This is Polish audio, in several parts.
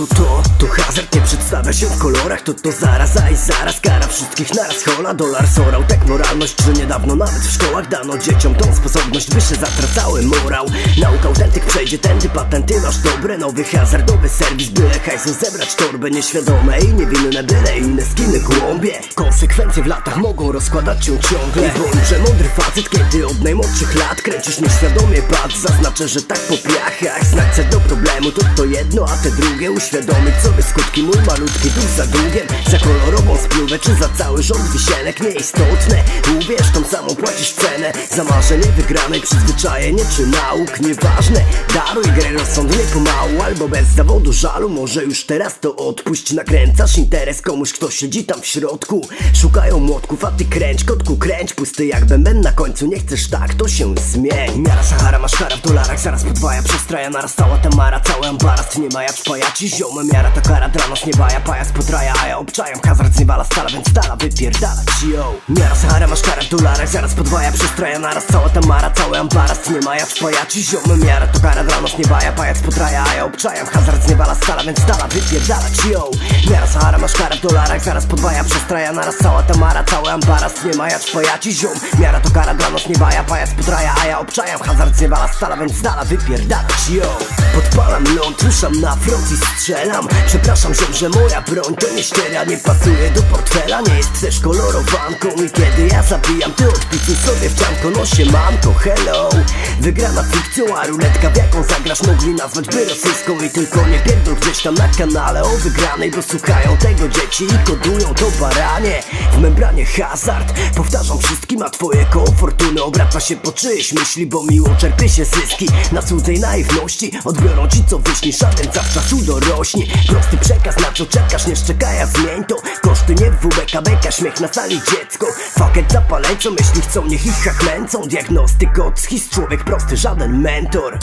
To hazard nie przedstawia się w kolorach. To zaraz, a i zaraz kara wszystkich naraz. Hola, dolar, sorał, tak moralność. Czy niedawno nawet w szkołach dano dzieciom tą sposobność, by się zatracały morał. Nauka autentyk przejdzie tędy, patenty masz dobre. Nowy hazardowy serwis, byle hajsem zebrać torbę. Nieświadome i niewinne, byle inne skiny głąbie. Konsekwencje w latach mogą rozkładać się ciągle. Bądźże mądry facet, kiedy od najmłodszych lat kręcisz nieświadomie pad. Zaznaczę, że tak po piachach. Znać sedno problemu to jedno, a te drugie uświadomić sobie skutki. Mój malutki duch za długiem, za kolorową spluwę czy za cały rząd wisienek. Nieistotne, uwierz, tą samą płacisz cenę. Za marzenie wygranej, przyzwyczajenie czy nauk, nieważne. Daruj grę rozsądnie pomału, albo bez zawodu żalu. Może już teraz to odpuść. Nakręcasz interes komuś, kto siedzi tam w środku. Szukają młotków, a ty kręć, kotku kręć. Pusty jak bęben na końcu, nie chcesz tak, to się zmień. Miara Sahara, masz kara w dolarach, zaraz podwaja, przestraja, naraz cała tamara, cały ambarast. Nie ma jak pajaci ziome, miara to kara, dranos nie baja, pajac potraja, a ja obczajam. Hazard zniewala stala, więc stala wypierdalać, yo. Miara Sahara, masz kara w dolarach, zaraz podwaja, przestraja, naraz cała tamara, cały ambarast. Nie ma jak pajaci ziome, miara to kara, dranos nie baja, pajac potraja, a ja obczajam. Hazard zniewala stala, więc stala wypierdalać, yo. Miara Sahara, masz kara w dolarach, zaraz podwaja, przestraja, naraz cała tamara, cały ambarast. Nie ma jak pajaci ziom, miara to kara, dranos nie baja, pajac potraja, a ja obczajam. Hazard zniewala stala, więc stala wypierdalać, yo. Podpalam ląd, ruszam na front i strzelam. Przepraszam ziom, że moja broń to nie ściera, nie pasuje do portfela, nie jest też kolorowanką. I kiedy ja zabijam, ty odpisuj sobie w cianko, no się manko, hello. Wygrana fikcją, a ruletka w jaką zagrasz mogli nazwać by rosyjską. I tylko nie pierdol gdzieś tam na kanale o wygranej, bo słuchają tego dzieci i kodują to baranie. W membranie hazard, powtarzam wszystkim, a twoje koło fortuny obraca się po czyjeś myśli, bo miło czerpie się zyski na cudzej naiwności. Odbiorą ci co wyśnisz, a ten zawczasu dorośnie. Prosty przekaz, na co czekasz, nie szczekaj, a zmień to. Koszty nie WBK, beka, śmiech na sali dziecko. Fakiet zapaleńcą, myśli chcą, niech ich chachmęcą. Diagnostyk od schizm, człowiek prosty, żaden mentor.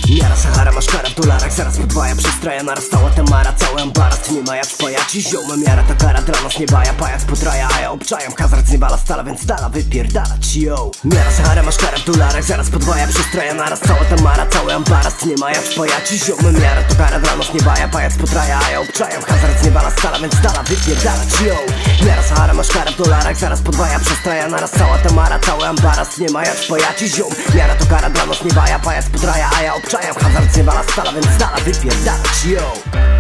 Miara Sahara, masz kara w dolarach, zaraz podwaja, przestraja, naraz cała tamara, cały ambarast. Nie ma jak pajaci ziome, miara to kara, dranos nie baja, pajac potraja, a ja obczajam. Hazard zniewala stala, więc stala wypierdalać, yo. Miara Sahara, masz kara w dolarach, zaraz podwaja, przestraja, naraz cała tamara, cały ambarast. Nie ma jak pajaci ziome, miara to kara, dranos nie baja, pajac potraja, a ja obczajam. Hazard zniewala stala, więc stala wypierdalać, yo. Miara Sahara, masz kara w dolarach, zaraz podwaja, przestraja, naraz cała tamara, cały ambarast. Nie ma jak pajaci ziom, miara to kara, dranos nie baja, pajac potraja, a ja obczajam. Hazard zniewala stala, więc stala wypierdalać, yo.